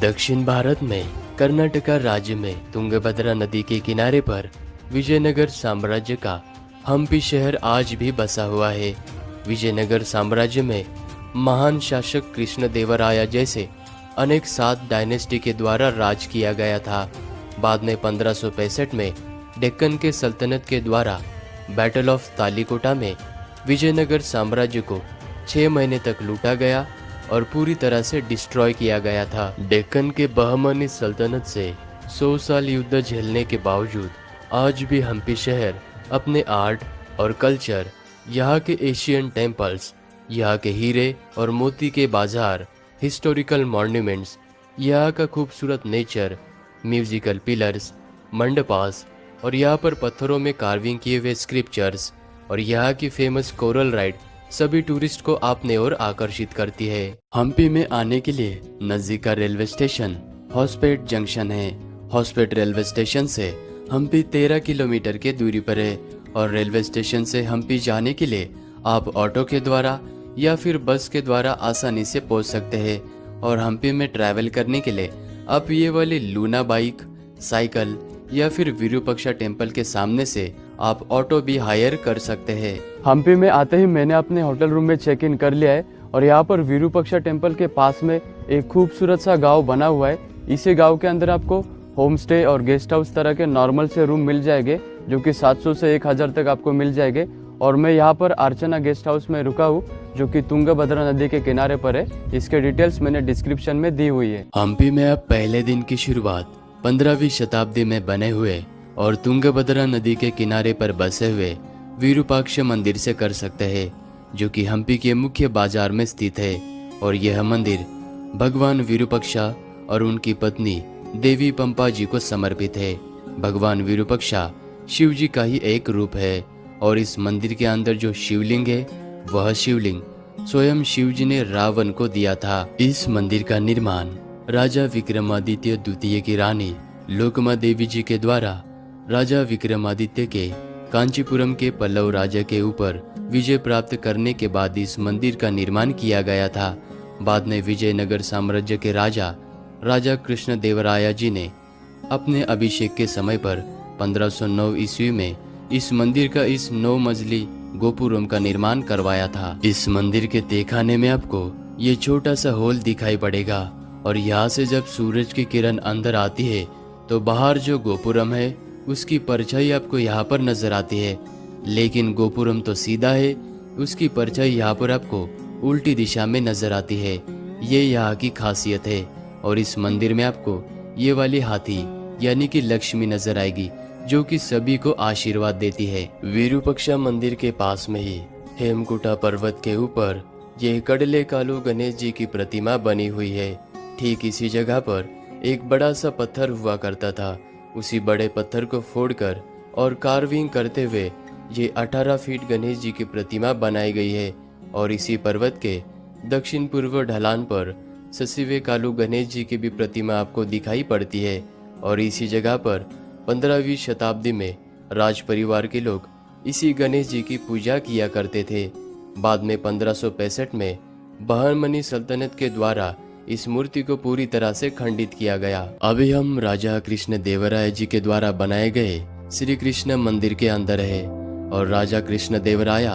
दक्षिण भारत में कर्नाटका राज्य में तुंगभद्रा नदी के किनारे पर विजयनगर साम्राज्य का हम्पी शहर आज भी बसा हुआ है। विजयनगर साम्राज्य में महान शासक कृष्णदेवराय जैसे अनेक 7 डायनेस्टी के द्वारा राज किया गया था। बाद में 1565 में डेक्कन के सल्तनत के द्वारा बैटल ऑफ तालीकोटा में विजयनगर साम्राज्य को 6 महीने तक लूटा गया और पूरी तरह से डिस्ट्रॉय किया गया था। डेक्कन के बहमनी सल्तनत से 100 साल युद्ध झेलने के बावजूद आज भी हम्पी शहर अपने आर्ट और कल्चर, यहाँ के एशियन टेम्पल्स, यहाँ के हीरे और मोती के बाजार, हिस्टोरिकल मॉन्यूमेंट्स, यहाँ का खूबसूरत नेचर, म्यूजिकल पिलर्स, मंडपास और यहाँ पर पत्थरों में कार्विंग किए हुए स्क्रिप्चर्स और यहाँ की फेमस कोरल राइड सभी टूरिस्ट को अपने ओर आकर्षित करती है। हम्पी में आने के लिए नजदीक का रेलवे स्टेशन होस्पेट जंक्शन है। होस्पेट रेलवे स्टेशन से हम्पी 13 किलोमीटर के दूरी पर है और रेलवे स्टेशन से हम्पी जाने के लिए आप ऑटो के द्वारा या फिर बस के द्वारा आसानी से पहुंच सकते हैं। और हम्पी में ट्रैवल करने के लिए आप ये वाली लूना बाइक, साइकिल या फिर विरूपाक्षा टेम्पल के सामने से आप ऑटो भी हायर कर सकते हैं। हम्पी में आते ही मैंने अपने होटल रूम में चेक इन कर लिया है और यहाँ पर विरूपाक्षा टेम्पल के पास में एक खूबसूरत सा गांव बना हुआ है। इसी गांव के अंदर आपको होम स्टे और गेस्ट हाउस तरह के नॉर्मल से रूम मिल जाएंगे जो कि 700 से 1000 तक आपको मिल जाएंगे। और मैं यहाँ पर अर्चना गेस्ट हाउस में रुका हूँ जो कि तुंगभद्रा नदी के किनारे पर है। इसके डिटेल्स मैंने डिस्क्रिप्शन में दी हुई है। हम्पी में अब पहले दिन की शुरुआत 15वीं शताब्दी में बने हुए और तुंगभद्रा नदी के किनारे पर बसे हुए विरूपाक्ष मंदिर से कर सकते हैं जो कि हम्पी के मुख्य बाजार में स्थित है। और यह मंदिर भगवान विरूपाक्षा और उनकी पत्नी देवी पंपा जी को समर्पित है। भगवान विरूपाक्षा शिव जी का ही एक रूप है और इस मंदिर के अंदर जो शिवलिंग है वह शिवलिंग स्वयं शिव जी ने रावण को दिया था। इस मंदिर का निर्माण राजा विक्रमादित्य द्वितीय की रानी लोकमा देवी जी के द्वारा राजा विक्रमादित्य के कांचीपुरम के पल्लव राजा के ऊपर विजय प्राप्त करने के बाद इस मंदिर का निर्माण किया गया था। बाद में विजयनगर साम्राज्य के राजा कृष्णदेवराय जी ने अपने अभिषेक के समय पर 1509 ईस्वी में इस मंदिर का इस 9 मंजिली गोपुरम का निर्माण करवाया था। इस मंदिर के तहखाने में आपको ये छोटा सा हॉल दिखाई पड़ेगा और यहाँ से जब सूरज की किरण अंदर आती है तो बाहर जो गोपुरम है उसकी परछाई आपको यहाँ पर नजर आती है। लेकिन गोपुरम तो सीधा है, उसकी परछाई यहाँ पर आपको उल्टी दिशा में नजर आती है। ये यहाँ की खासियत है। और इस मंदिर में आपको ये वाली हाथी यानी कि लक्ष्मी नजर आएगी जो कि सभी को आशीर्वाद देती है। विरूपाक्षा मंदिर के पास में ही हेमकुटा पर्वत के ऊपर ये कड़ले कालू गणेश जी की प्रतिमा बनी हुई है। ठीक इसी जगह पर एक बड़ा सा पत्थर हुआ करता था। उसी बड़े पत्थर को फोड़कर और कार्विंग करते हुए ये 18 फीट गणेश जी की प्रतिमा बनाई गई है। और इसी पर्वत के दक्षिण पूर्व ढलान पर ससीवे कालू गणेश जी की भी प्रतिमा आपको दिखाई पड़ती है। और इसी जगह पर 15वीं शताब्दी में राज परिवार के लोग इसी गणेश जी की पूजा किया करते थे। बाद में 1565 में बहमनी सल्तनत के द्वारा इस मूर्ति को पूरी तरह से खंडित किया गया। अभी हम राजा कृष्णदेवराय जी के द्वारा बनाए गए श्री कृष्ण मंदिर के अंदर है। और राजा कृष्णदेवराय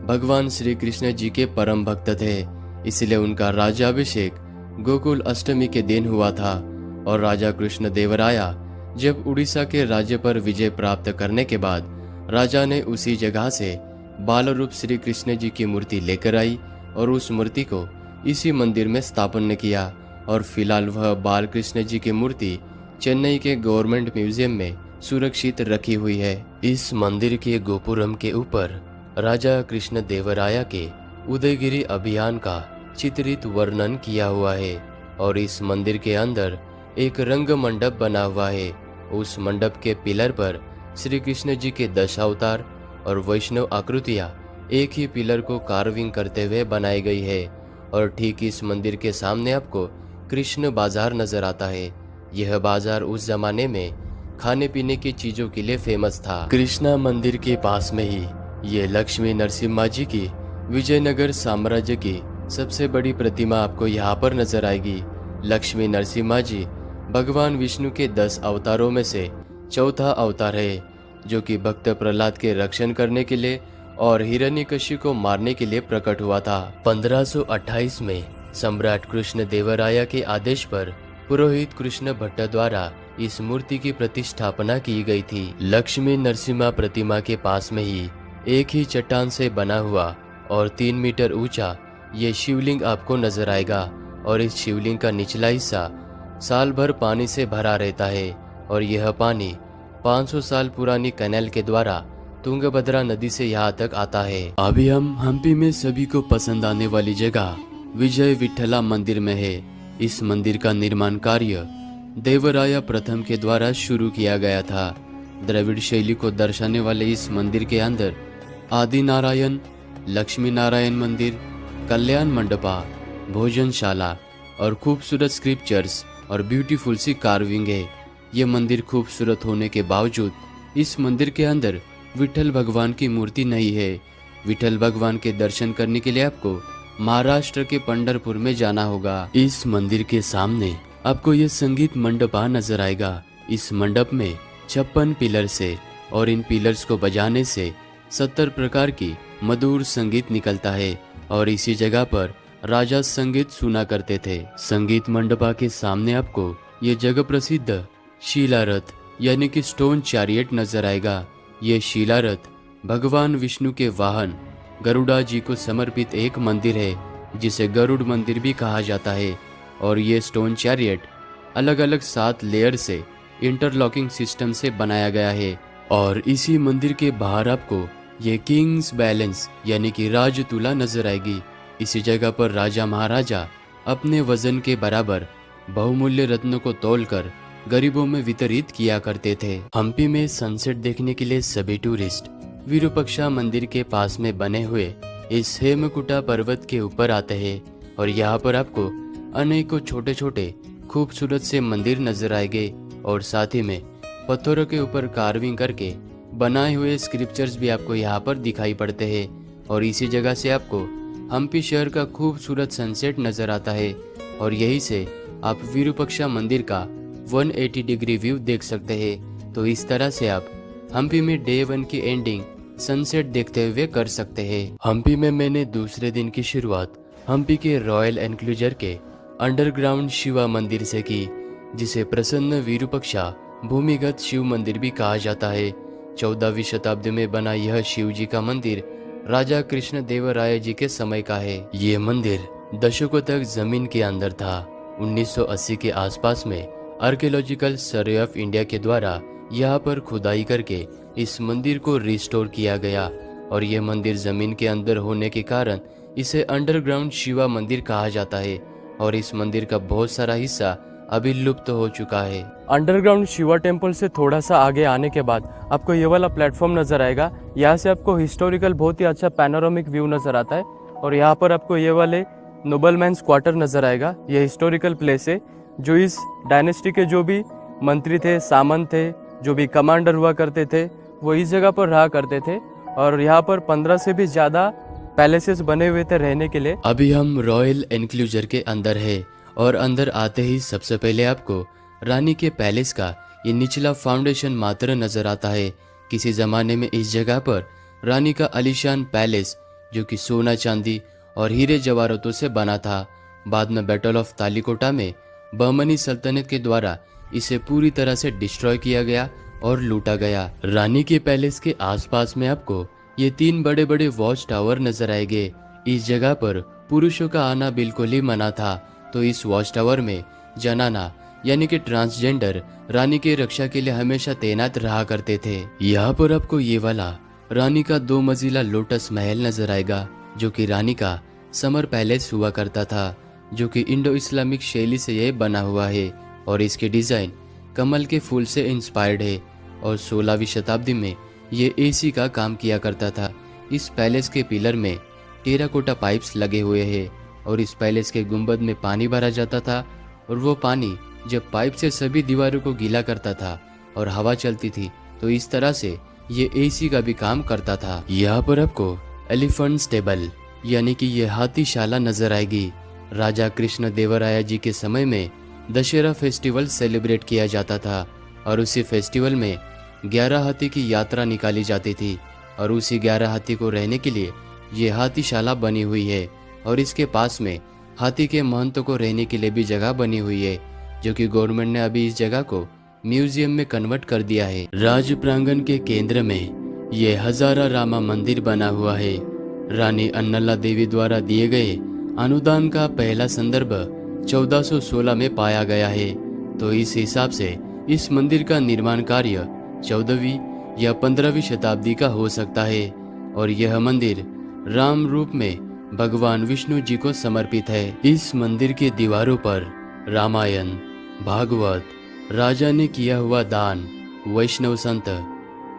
भगवान श्री कृष्ण जी के परम भक्त थे, इसलिए उनका राज्याभिषेक गोकुल अष्टमी के दिन हुआ था। और राजा कृष्णदेवराय जब उड़ीसा के राज्य पर विजय प्राप्त करने के बाद राजा ने उसी जगह से बाल रूप श्री कृष्ण जी की मूर्ति लेकर आई और उस मूर्ति को इसी मंदिर में स्थापन किया। और फिलहाल वह बाल कृष्ण जी की मूर्ति चेन्नई के गवर्नमेंट म्यूजियम में सुरक्षित रखी हुई है। इस मंदिर के गोपुरम के ऊपर राजा कृष्णदेवराय के उदयगिरी अभियान का चित्रित वर्णन किया हुआ है। और इस मंदिर के अंदर एक रंग मंडप बना हुआ है। उस मंडप के पिलर पर श्री कृष्ण जी के 10 अवतार और वैष्णव आकृतियां एक ही पिलर को कार्विंग करते हुए बनाई गई है। और ठीक इस मंदिर के सामने आपको कृष्ण बाजार नजर आता है। यह बाजार उस जमाने में खाने पीने की चीजों के लिए फेमस था। कृष्णा मंदिर के पास में ही ये लक्ष्मी नरसिम्हा जी की विजयनगर साम्राज्य की सबसे बड़ी प्रतिमा आपको यहाँ पर नजर आएगी। लक्ष्मी नरसिम्हा जी भगवान विष्णु के 10 अवतारों में से चौथा अवतार है, जो कि भक्त प्रहलाद के रक्षण करने के लिए और हिरण्यकशिपु को मारने के लिए प्रकट हुआ था। 1528 में सम्राट कृष्ण देवराया के आदेश पर पुरोहित कृष्ण भट्ट द्वारा इस मूर्ति की प्रतिष्ठापना की गई थी। लक्ष्मी नरसिम्हा प्रतिमा के पास में ही एक ही चट्टान से बना हुआ और 3 मीटर ऊंचा ये शिवलिंग आपको नजर आएगा और इस शिवलिंग का निचला हिस्सा साल भर पानी से भरा रहता है और यह पानी 500 साल पुरानी कैनाल के द्वारा तुंगभद्रा नदी से यहाँ तक आता है। अभी हम हम्पी में सभी को पसंद आने वाली जगह विजय विठला मंदिर में है। इस मंदिर का निर्माण कार्य देवराया प्रथम के द्वारा शुरू किया गया था। द्रविड़ शैली को दर्शाने वाले इस मंदिर के अंदर आदि नारायण, लक्ष्मी नारायण मंदिर, कल्याण मंडपा, भोजनशाला और खूबसूरत स्क्रिप्चर्स और ब्यूटीफुल सी कार्विंग है। ये मंदिर खूबसूरत होने के बावजूद इस मंदिर के अंदर विठल भगवान की मूर्ति नहीं है। विठल भगवान के दर्शन करने के लिए आपको महाराष्ट्र के पंढरपुर में जाना होगा। इस मंदिर के सामने आपको ये संगीत मंडपा नजर आएगा। इस मंडप में 56 पिलर्स है और इन पिलर्स को बजाने से 70 प्रकार की मधुर संगीत निकलता है और इसी जगह पर राजा संगीत सुना करते थे। संगीत मंडपा के सामने आपको ये जगह प्रसिद्ध शीलारथ यानी कि स्टोन चैरियट नजर आएगा। ये शीलारथ भगवान विष्णु के वाहन गरुड़ा जी को समर्पित एक मंदिर है, जिसे गरुड़ मंदिर भी कहा जाता है। और ये स्टोन चैरियट अलग अलग 7 लेयर से इंटरलॉकिंग सिस्टम से बनाया गया है। और इसी मंदिर के बाहर आपको ये किंग्स बैलेंस यानी कि राजतुला नजर आएगी। इसी जगह पर राजा महाराजा अपने वजन के बराबर बहुमूल्य रत्नों को तोलकर गरीबों में वितरित किया करते थे। हम्पी में सनसेट देखने के लिए सभी टूरिस्ट विरूपाक्षा मंदिर के पास में बने हुए इस हेमकुटा पर्वत के ऊपर आते हैं और यहाँ पर आपको अनेकों छोटे छोटे खूबसूरत से मंदिर नजर आएंगे और साथ ही में पत्थरों के ऊपर कार्विंग करके बनाए हुए स्क्रिप्चर्स भी आपको यहाँ पर दिखाई पड़ते हैं। और इसी जगह से आपको हम्पी शहर का खूबसूरत सनसेट नजर आता है और यहीं से आप विरूपाक्षा मंदिर का 180 डिग्री व्यू देख सकते हैं। तो इस तरह से आप हम्पी में डे 1 की एंडिंग सनसेट देखते हुए कर सकते हैं। हम्पी में मैंने दूसरे दिन की शुरुआत हम्पी के रॉयल एनक्लोजर के अंडरग्राउंड शिवा मंदिर से की, जिसे प्रसन्न विरूपाक्षा भूमिगत शिव मंदिर भी कहा जाता है। 14वीं शताब्दी में बना यह शिव जी का मंदिर राजा कृष्ण देवराय जी के समय का है। ये मंदिर दशकों तक जमीन के अंदर था। 1980 के आसपास में आर्कियोलॉजिकल सर्वे ऑफ इंडिया के द्वारा यहाँ पर खुदाई करके इस मंदिर को रिस्टोर किया गया और यह मंदिर जमीन के अंदर होने के कारण इसे अंडरग्राउंड शिवा मंदिर कहा जाता है और इस मंदिर का बहुत सारा हिस्सा अभी लुप्त हो चुका है। अंडरग्राउंड शिवा टेम्पल से थोड़ा सा आगे आने के बाद आपको ये वाला प्लेटफॉर्म नज़र आएगा। यहाँ से आपको हिस्टोरिकल बहुत ही अच्छा पैनोरामिक व्यू नज़र आता है और यहाँ पर आपको ये वाले नोबलमैन्स क्वार्टर नज़र आएगा। ये हिस्टोरिकल प्लेस है जो इस डायनेस्टी के जो भी मंत्री थे, सामंत थे, जो भी कमांडर हुआ करते थे, वो इस जगह पर रहा करते थे और यहाँ पर 15 से भी ज़्यादा पैलेसेस बने हुए थे रहने के लिए। अभी हम रॉयल एनक्लोजर के अंदर है और अंदर आते ही सबसे पहले आपको रानी के पैलेस का ये निचला फाउंडेशन मात्र नजर आता है। किसी जमाने में इस जगह पर रानी का आलीशान पैलेस जो कि सोना चांदी और हीरे जवाहरातों से बना था। बाद में बैटल ऑफ तालिकोटा में बहमनी सल्तनत के द्वारा इसे पूरी तरह से डिस्ट्रॉय किया गया और लूटा गया। रानी के पैलेस के आसपास में आपको ये 3 बड़े बड़े वॉच टावर नजर आएंगे। इस जगह पर पुरुषों का आना बिल्कुल ही मना था, तो इस वॉच टावर में जनाना यानी कि ट्रांसजेंडर रानी की रक्षा के लिए हमेशा तैनात रहा करते थे। यहाँ पर आपको ये वाला रानी का 2 मंजिला लोटस महल नजर आएगा जो कि रानी का समर पैलेस हुआ करता था, जो कि इंडो इस्लामिक शैली से यह बना हुआ है और इसके डिजाइन कमल के फूल से इंस्पायर्ड है और 16वीं शताब्दी में ये एसी का काम किया करता था। इस पैलेस के पिलर में टेराकोटा पाइप्स लगे हुए हैं और इस पैलेस के गुंबद में पानी भरा जाता था और वो पानी जब पाइप से सभी दीवारों को गीला करता था और हवा चलती थी तो इस तरह से ये एसी का भी काम करता था। यहाँ पर आपको एलिफेंट स्टेबल यानी कि ये हाथीशाला नजर आएगी। राजा कृष्ण देवराया जी के समय में दशहरा फेस्टिवल सेलिब्रेट किया जाता था और उसी फेस्टिवल में 11 हाथी की यात्रा निकाली जाती थी और उसी 11 हाथी को रहने के लिए ये हाथीशाला बनी हुई है और इसके पास में हाथी के महंतों को रहने के लिए भी जगह बनी हुई है, जो कि गवर्नमेंट ने अभी इस जगह को म्यूजियम में कन्वर्ट कर दिया है। राज प्रांगण के केंद्र में ये हजारा रामा मंदिर बना हुआ है। रानी अन्नला देवी द्वारा दिए गए अनुदान का पहला संदर्भ 1416 में पाया गया है। तो इस हिसाब से इस मंदिर का निर्माण कार्य 14वीं या 15वीं शताब्दी का हो सकता है और यह मंदिर राम रूप में भगवान विष्णु जी को समर्पित है। इस मंदिर के दीवारों पर रामायण, भागवत, राजा ने किया हुआ दान, वैष्णव संत,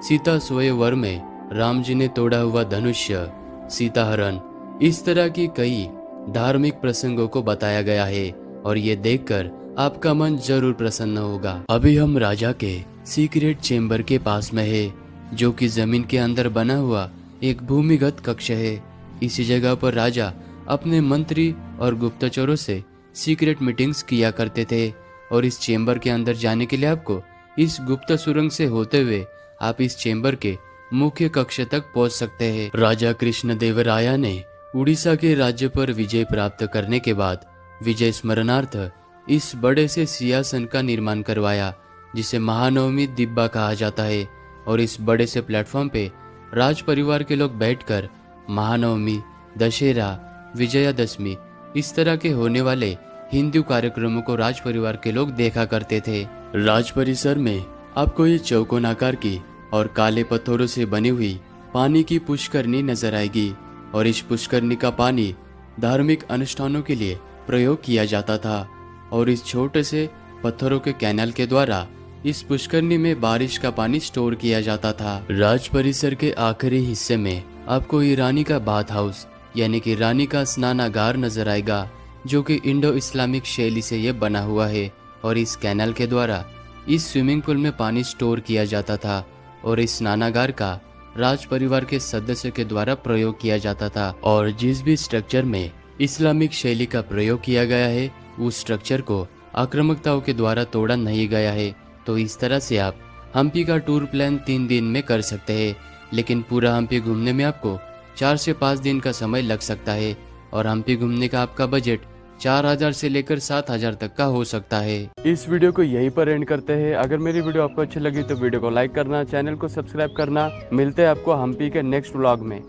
सीता स्वयंवर में राम जी ने तोड़ा हुआ धनुष्य, सीताहरण, इस तरह की कई धार्मिक प्रसंगों को बताया गया है और ये देखकर आपका मन जरूर प्रसन्न होगा। अभी हम राजा के सीक्रेट चेम्बर के पास में है, जो कि जमीन के अंदर बना हुआ एक भूमिगत कक्ष है। इसी जगह पर राजा अपने मंत्री और गुप्तचरों से सीक्रेट मीटिंग्स किया करते थे और इस चेम्बर के अंदर जाने के लिए आपको इस गुप्त सुरंग से होते हुए आप इस चेम्बर के मुख्य कक्ष तक पहुंच सकते हैं। राजा कृष्ण देवराया ने उड़ीसा के राज्य पर विजय प्राप्त करने के बाद विजय स्मरणार्थ इस बड़े से सिंहासन का निर्माण करवाया, जिसे महानवमी दिब्बा कहा जाता है और इस बड़े से प्लेटफॉर्म पे राज परिवार के लोग बैठकर महानवमी, दशहरा, विजयादशमी इस तरह के होने वाले हिंदू कार्यक्रमों को राज परिवार के लोग देखा करते थे। राज परिसर में आपको ये चौकोनाकार की और काले पत्थरों से बनी हुई पानी की पुष्करनी नजर आएगी और इस पुष्करनी का पानी धार्मिक अनुष्ठानों के लिए प्रयोग किया जाता था और इस छोटे से पत्थरों के कैनाल के द्वारा इस पुष्करनी में बारिश का पानी स्टोर किया जाता था। राज परिसर के आखिरी हिस्से में आपको ईरानी का बाथ हाउस यानी कि रानी का स्नानागार नजर आएगा, जो कि इंडो इस्लामिक शैली से यह बना हुआ है और इस कैनाल के द्वारा इस स्विमिंग पूल में पानी स्टोर किया जाता था और इस स्नानागार का राज परिवार के सदस्यों के द्वारा प्रयोग किया जाता था और जिस भी स्ट्रक्चर में इस्लामिक शैली का प्रयोग किया गया है उस स्ट्रक्चर को आक्रामकताओं के द्वारा तोड़ा नहीं गया है। तो इस तरह से आप हम्पी का टूर प्लान 3 दिन में कर सकते हैं, लेकिन पूरा हम्पी घूमने में आपको 4 से 5 दिन का समय लग सकता है और हम्पी घूमने का आपका बजट 4000 से लेकर 7000 तक का हो सकता है। इस वीडियो को यहीं पर एंड करते हैं। अगर मेरी वीडियो आपको अच्छी लगी तो वीडियो को लाइक करना, चैनल को सब्सक्राइब करना। मिलते हैं आपको हम्पी के नेक्स्ट व्लॉग में।